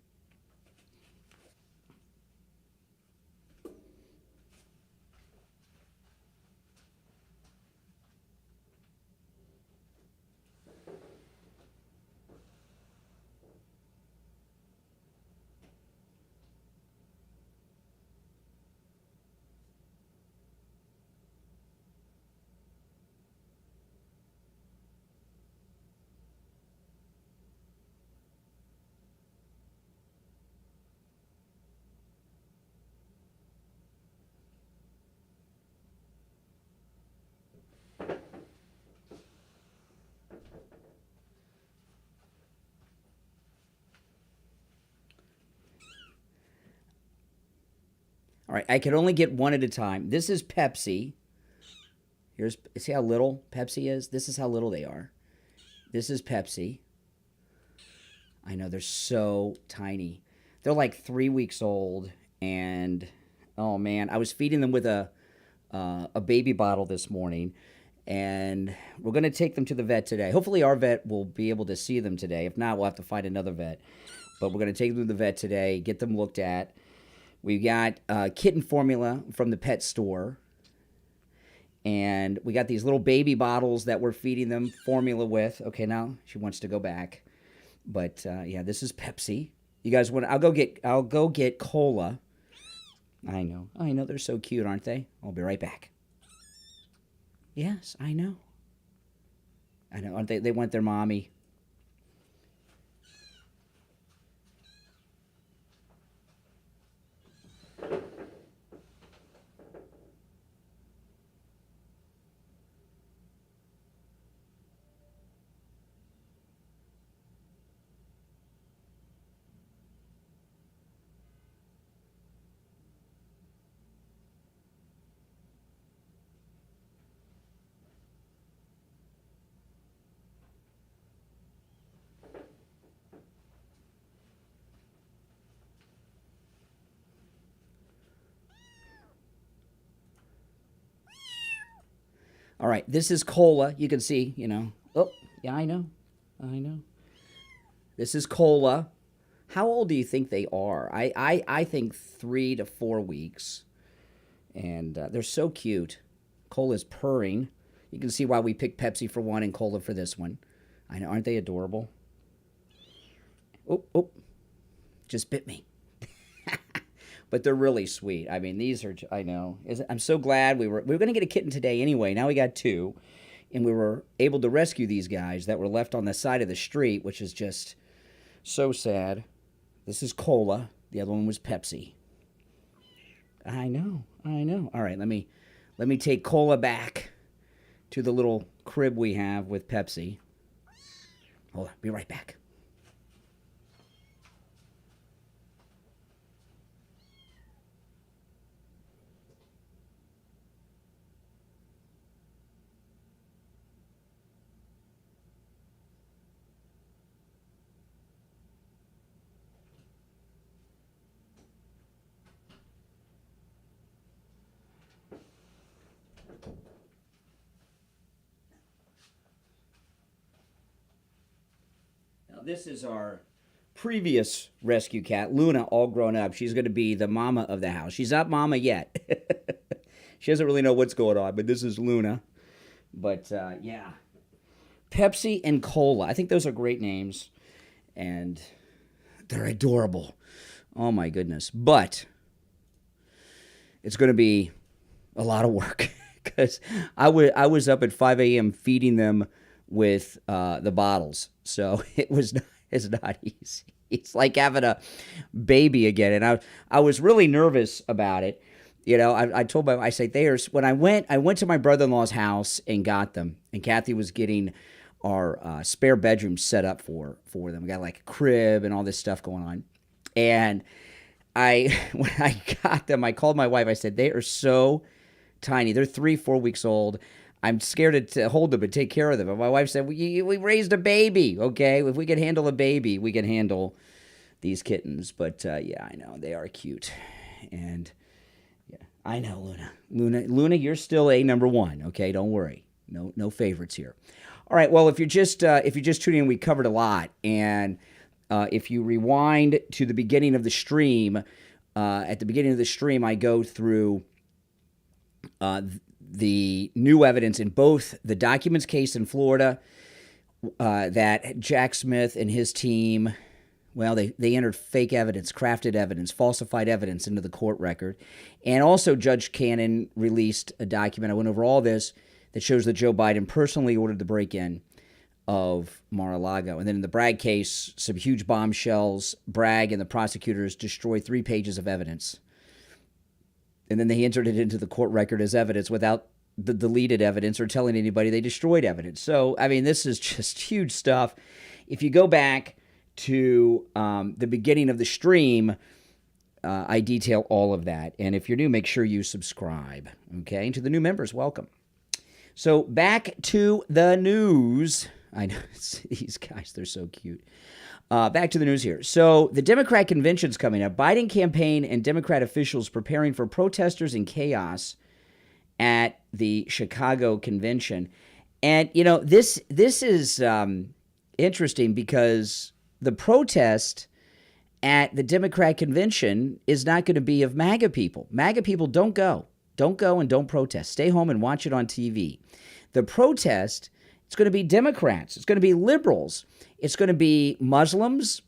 All right, I can only get one at a time. This is Pepsi. See how little Pepsi is? This is how little they are. This is Pepsi. I know, they're so tiny. They're like 3 weeks old, and oh man, I was feeding them with a baby bottle this morning, and we're going to take them to the vet today. Hopefully our vet will be able to see them today. If not, we'll have to find another vet. But we're going to take them to the vet today, get them looked at. We got kitten formula from the pet store. And we got these little baby bottles that we're feeding them formula with. Okay, now she wants to go back. But yeah, this is Pepsi. You guys want? I'll go get cola. I know, they're so cute, aren't they? I'll be right back. Yes, I know. I know. They want their mommy. All right, this is Cola. You can see, Oh, yeah, I know. This is Cola. How old do you think they are? I think 3 to 4 weeks. And they're so cute. Cola's purring. You can see why we picked Pepsi for one and Cola for this one. I know, aren't they adorable? Oh, just bit me. But they're really sweet. I mean, these are, I know. I'm so glad we were going to get a kitten today anyway. Now we got 2. And we were able to rescue these guys that were left on the side of the street, which is just so sad. This is Cola. The other one was Pepsi. I know. All right, let me take Cola back to the little crib we have with Pepsi. Hold on, be right back. This is our previous rescue cat, Luna, all grown up. She's going to be the mama of the house. She's not mama yet. She doesn't really know what's going on, but this is Luna. But, yeah. Pepsi and Cola. I think those are great names. And they're adorable. Oh, my goodness. But it's going to be a lot of work. Because I was up at 5 a.m. feeding them with the bottles. So it's not easy. It's like having a baby again. And I was really nervous about it. I told my, I say, when I went to my brother-in-law's house and got them, and Kathy was getting our spare bedroom set up for them. We got like a crib and all this stuff going on. And when I got them, I called my wife. I said, they are so tiny. They're 3-4 weeks old. I'm scared to hold them and take care of them. And my wife said, we raised a baby, okay? If we can handle a baby, we can handle these kittens. But, yeah, I know. They are cute. And, yeah, I know, Luna, you're still a number 1, okay? Don't worry. No favorites here. All right, well, if you're just tuning in, we covered a lot. And if you rewind to the beginning of the stream, at the beginning of the stream, I go through the new evidence in both the documents case in Florida that Jack Smith and his team, well, they entered fake evidence, crafted evidence, falsified evidence into the court record. And also Judge Cannon released a document, I went over all this, that shows that Joe Biden personally ordered the break-in of Mar-a-Lago. And then in the Bragg case, some huge bombshells. Bragg and the prosecutors destroyed 3 pages of evidence. And then they entered it into the court record as evidence without the deleted evidence or telling anybody they destroyed evidence. So, I mean, this is just huge stuff. If you go back to the beginning of the stream, I detail all of that. And if you're new, make sure you subscribe. Okay? And to the new members, welcome. So, back to the news. I know, these guys, they're so cute. Back to the news here. So the Democrat convention's coming up. Biden campaign and Democrat officials preparing for protesters and chaos at the Chicago convention. And, this is interesting because the protest at the Democrat convention is not going to be of MAGA people. MAGA people don't go. Don't go and don't protest. Stay home and watch it on TV. The protest, it's going to be Democrats. It's going to be liberals. It's going to be Muslims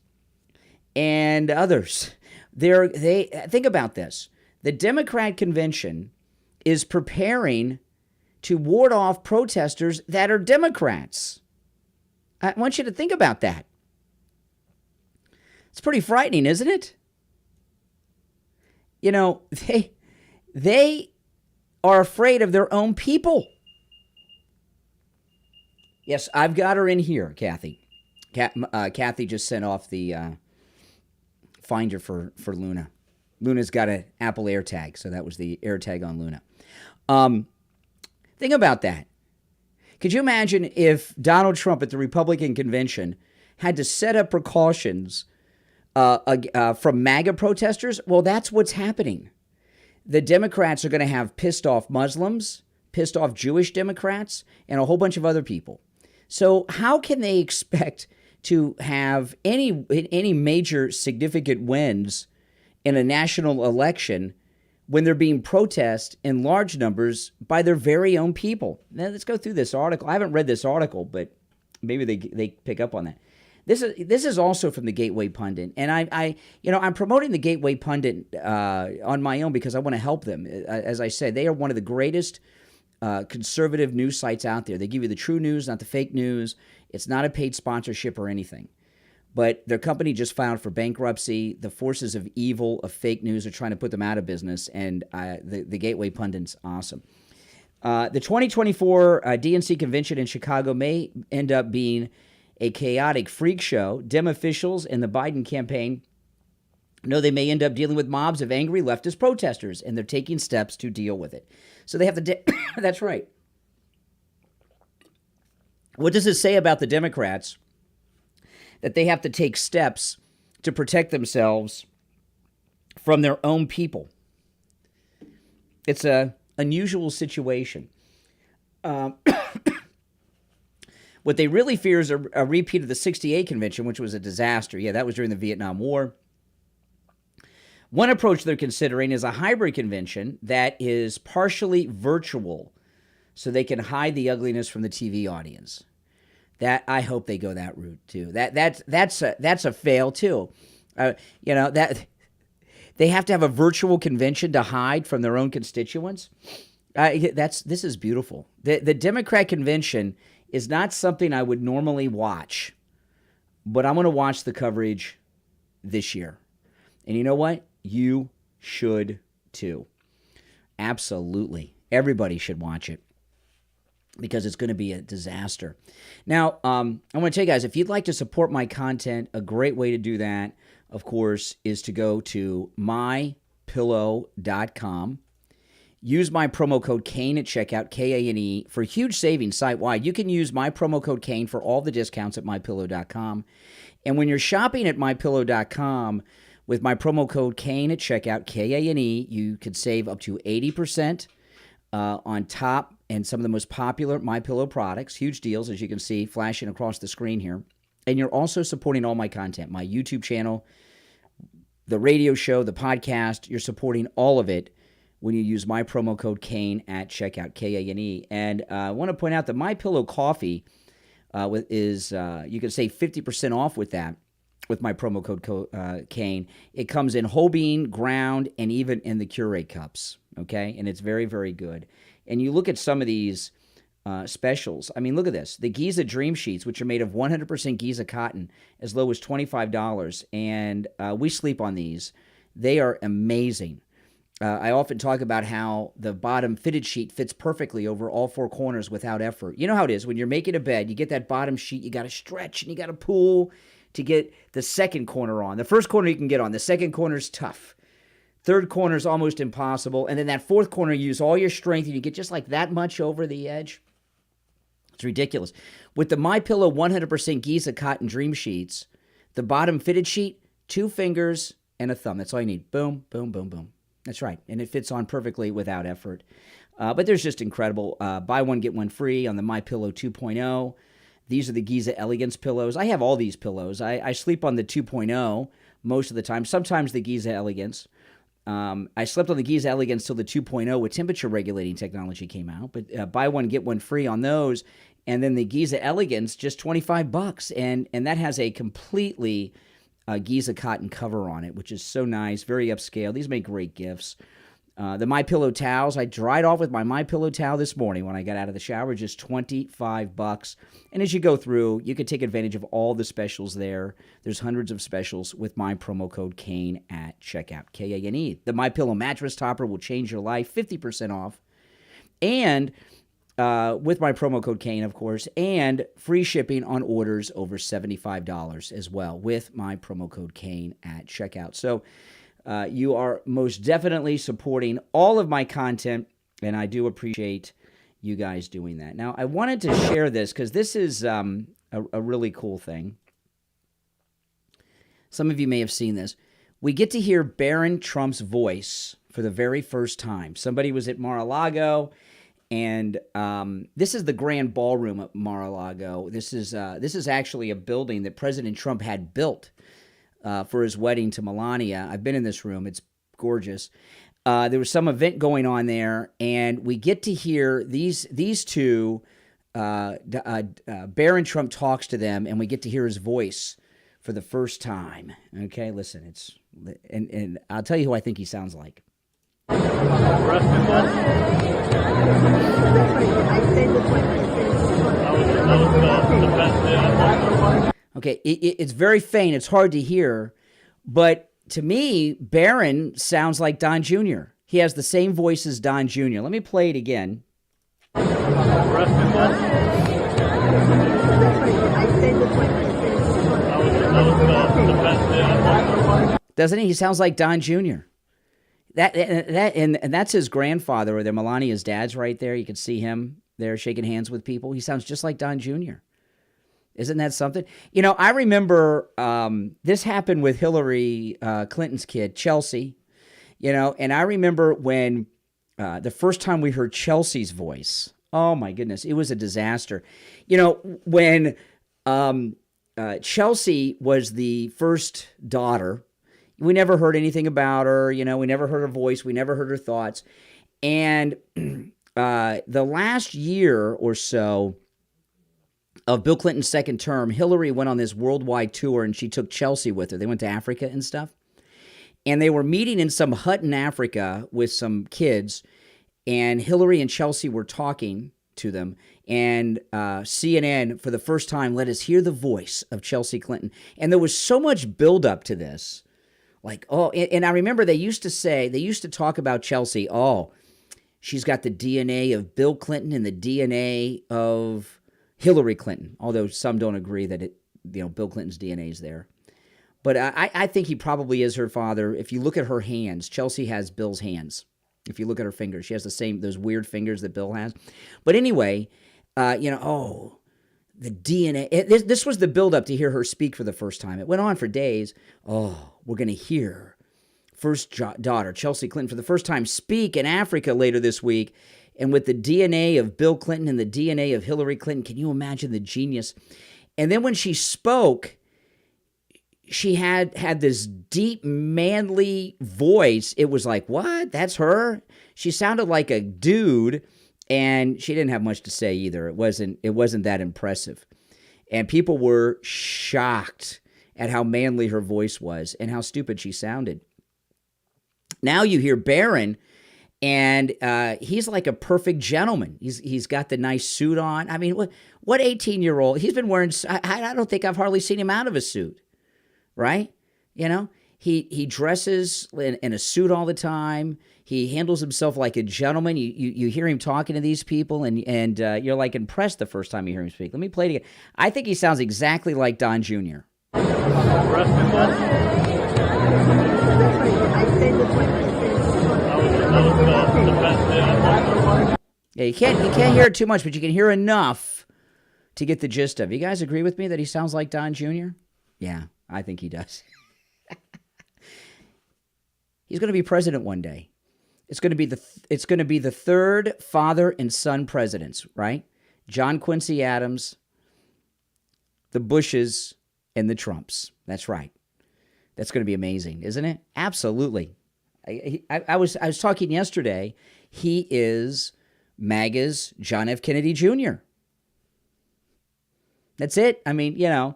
and others. Think about this. The Democrat convention is preparing to ward off protesters that are Democrats. I want you to think about that. It's pretty frightening, isn't it? You know, they are afraid of their own people. Yes, I've got her in here, Kathy. Kathy just sent off the finder for Luna. Luna's got an Apple AirTag, so that was the AirTag on Luna. Think about that. Could you imagine if Donald Trump at the Republican convention had to set up precautions from MAGA protesters? Well, that's what's happening. The Democrats are going to have pissed off Muslims, pissed off Jewish Democrats, and a whole bunch of other people. So how can they expect to have any major significant wins in a national election when they're being protested in large numbers by their very own people? Now, let's go through this article. I haven't read this article, but maybe they pick up on that. This is also from the Gateway Pundit, and I'm promoting the Gateway Pundit on my own because I want to help them. As I said, they are one of the greatest conservative news sites out there. They give you the true news, not the fake news. It's not a paid sponsorship or anything. But their company just filed for bankruptcy. The forces of evil, of fake news, are trying to put them out of business, and the Gateway Pundit's awesome. The 2024 DNC convention in Chicago may end up being a chaotic freak show. Dem officials in the Biden campaign know they may end up dealing with mobs of angry leftist protesters, and they're taking steps to deal with it. So they have to... That's right. What does it say about the Democrats that they have to take steps to protect themselves from their own people? It's an unusual situation. What they really fear is a repeat of the 68 convention, which was a disaster. Yeah, that was during the Vietnam War. One approach they're considering is a hybrid convention that is partially virtual, so they can hide the ugliness from the TV audience. That I hope they go that route too. That's a fail too. That they have to have a virtual convention to hide from their own constituents. This is beautiful. The Democrat convention is not something I would normally watch, but I'm going to watch the coverage this year. And you know what? You should too. Absolutely. Everybody should watch it because it's going to be a disaster. Now, I want to tell you guys, if you'd like to support my content, a great way to do that, of course, is to go to mypillow.com. Use my promo code Kane at checkout, Kane, for huge savings site-wide. You can use my promo code Kane for all the discounts at mypillow.com. And when you're shopping at mypillow.com with my promo code Kane at checkout, Kane, you can save up to 80% on top and some of the most popular MyPillow products. Huge deals, as you can see, flashing across the screen here. And you're also supporting all my content, my YouTube channel, the radio show, the podcast. You're supporting all of it when you use my promo code Kane at checkout, Kane. And I want to point out that MyPillow coffee is you can save 50% off with that with my promo code Kane. It comes in whole bean, ground, and even in the Keurig cups, okay? And it's very, very good. And you look at some of these specials. I mean, look at this. The Giza Dream Sheets, which are made of 100% Giza cotton, as low as $25. And we sleep on these. They are amazing. I often talk about how the bottom fitted sheet fits perfectly over all four corners without effort. You know how it is. When you're making a bed, you get that bottom sheet, you got to stretch and you got to pull to get the second corner on. The first corner you can get on. The second corner is tough. Third corner is almost impossible. And then that fourth corner, you use all your strength and you get just like that much over the edge. It's ridiculous. With the MyPillow 100% Giza Cotton Dream Sheets, the bottom fitted sheet, 2 fingers and a thumb. That's all you need. Boom, boom, boom, boom. That's right. And it fits on perfectly without effort. But there's just incredible. Buy one, get one free on the MyPillow 2.0. These are the Giza Elegance pillows. I have all these pillows. I sleep on the 2.0 most of the time. Sometimes the Giza Elegance. I slept on the Giza Elegance till the 2.0 with temperature regulating technology came out. But buy one, get one free on those. And then the Giza Elegance, just $25. And that has a completely Giza cotton cover on it, which is so nice, very upscale. These make great gifts. The MyPillow towels, I dried off with my MyPillow towel this morning when I got out of the shower, just $25. And as you go through, you can take advantage of all the specials there. There's hundreds of specials with my promo code KANE at checkout, K-A-N-E. The MyPillow mattress topper will change your life, 50% off. And with my promo code KANE, of course, and free shipping on orders over $75 as well with my promo code KANE at checkout. So you are most definitely supporting all of my content, and I do appreciate you guys doing that. Now, I wanted to share this because this is a really cool thing. Some of you may have seen this. We get to hear Barron Trump's voice for the very first time. Somebody was at Mar-a-Lago, and this is the Grand Ballroom at Mar-a-Lago. This is actually a building that President Trump had built for his wedding to Melania. I've been in this room. It's gorgeous. There was some event going on there, and we get to hear these two. Barron Trump talks to them, and we get to hear his voice for the first time. Okay, listen, and I'll tell you who I think he sounds like. Okay, it's very faint. It's hard to hear, but to me, Barron sounds like Don Jr. He has the same voice as Don Jr. Let me play it again. Doesn't he? He sounds like Don Jr. And that's his grandfather, or their Melania's dad's right there. You can see him there shaking hands with people. He sounds just like Don Jr. Isn't that something? You know, I remember this happened with Hillary Clinton's kid, Chelsea. You know, and I remember when the first time we heard Chelsea's voice. Oh my goodness, it was a disaster. You know, when Chelsea was the first daughter, we never heard anything about her. You know, we never heard her voice. We never heard her thoughts. And the last year or so of Bill Clinton's second term, Hillary went on this worldwide tour, and she took Chelsea with her. They went to Africa and stuff. And they were meeting in some hut in Africa with some kids, and Hillary and Chelsea were talking to them. And CNN, for the first time, let us hear the voice of Chelsea Clinton. And there was so much buildup to this. Like, oh, and I remember they used to talk about Chelsea. Oh, she's got the DNA of Bill Clinton and the DNA of Hillary Clinton, although some don't agree that Bill Clinton's DNA is there. But I think he probably is her father. If you look at her hands, Chelsea has Bill's hands. If you look at her fingers, she has those weird fingers that Bill has. But anyway, the DNA. This was the buildup to hear her speak for the first time. It went on for days. Oh, we're going to hear first daughter, Chelsea Clinton, for the first time speak in Africa later this week. And with the DNA of Bill Clinton and the DNA of Hillary Clinton, can you imagine the genius? And then when she spoke, she had this deep, manly voice. It was like, what? That's her? She sounded like a dude, and she didn't have much to say either. It wasn't that impressive. And people were shocked at how manly her voice was and how stupid she sounded. Now you hear Barron, and he's like a perfect gentleman. He's got the nice suit on. I mean, what 18-year-old? He's been wearing, I don't think I've hardly seen him out of a suit, right? You know, he dresses in a suit all the time. He handles himself like a gentleman. You hear him talking to these people, and you're like impressed the first time you hear him speak. Let me play it again. I think he sounds exactly like Don Jr. Yeah, you can't hear it too much, but you can hear enough to get the gist of it. You guys agree with me that he sounds like Don Jr.? Yeah, I think he does. He's going to be president one day. It's going to be the third father and son presidents, right? John Quincy Adams, the Bushes, and the Trumps. That's right. That's going to be amazing, isn't it? Absolutely. I was talking yesterday. He is MAGA's John F. Kennedy Jr. That's it. I mean, you know,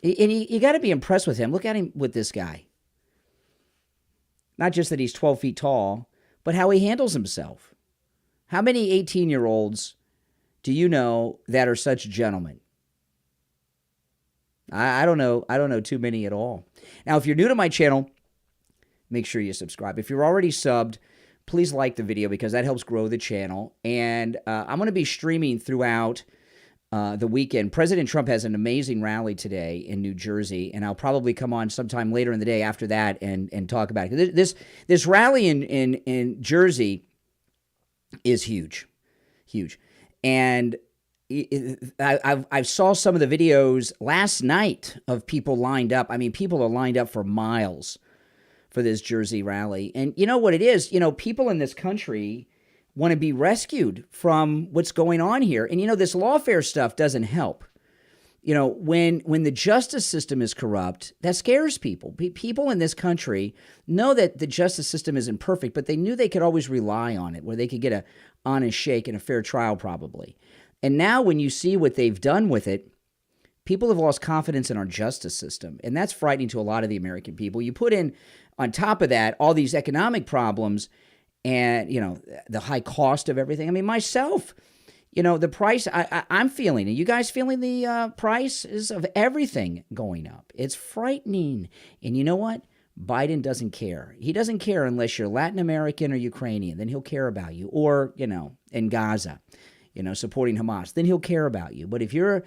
and you got to be impressed with him. Look at him with this guy. Not just that he's 12 feet tall, but how he handles himself. How many 18-year-olds do you know that are such gentlemen? I don't know. I don't know too many at all. Now, if you're new to my channel, make sure you subscribe. If you're already subbed, please like the video because that helps grow the channel. And I'm going to be streaming throughout the weekend. President Trump has an amazing rally today in New Jersey, and I'll probably come on sometime later in the day after that and talk about it. This rally in Jersey is huge, huge. And I saw some of the videos last night of people lined up. I mean, people are lined up for miles for this Jersey rally. And you know what it is? You know, people in this country want to be rescued from what's going on here. And, you know, this lawfare stuff doesn't help. You know, when the justice system is corrupt, that scares people. People in this country know that the justice system isn't perfect, but they knew they could always rely on it, where they could get a honest shake and a fair trial probably. And now when you see what they've done with it, people have lost confidence in our justice system. And that's frightening to a lot of the American people. You put in, on top of that, all these economic problems, and, you know, the high cost of everything. I mean, myself, you know, the price, I'm feeling it. You guys feeling the prices of everything going up? It's frightening. And you know what? Biden doesn't care. He doesn't care unless you're Latin American or Ukrainian. Then he'll care about you. Or, you know, in Gaza, you know, supporting Hamas. Then he'll care about you. But if you're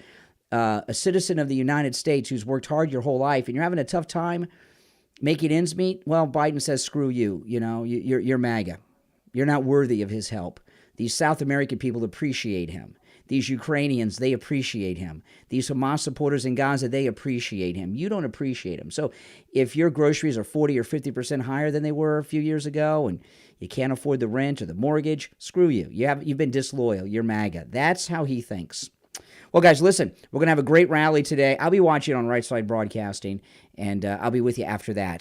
a citizen of the United States who's worked hard your whole life and you're having a tough time making ends meet, well, Biden says, screw you. You know, you're MAGA. You're not worthy of his help. These South American people appreciate him. These Ukrainians, they appreciate him. These Hamas supporters in Gaza, they appreciate him. You don't appreciate him. So if your groceries are 40 or 50% higher than they were a few years ago and you can't afford the rent or the mortgage, screw you. You've been disloyal. You're MAGA. That's how he thinks. Well, guys, listen, we're going to have a great rally today. I'll be watching on Right Side Broadcasting, and I'll be with you after that.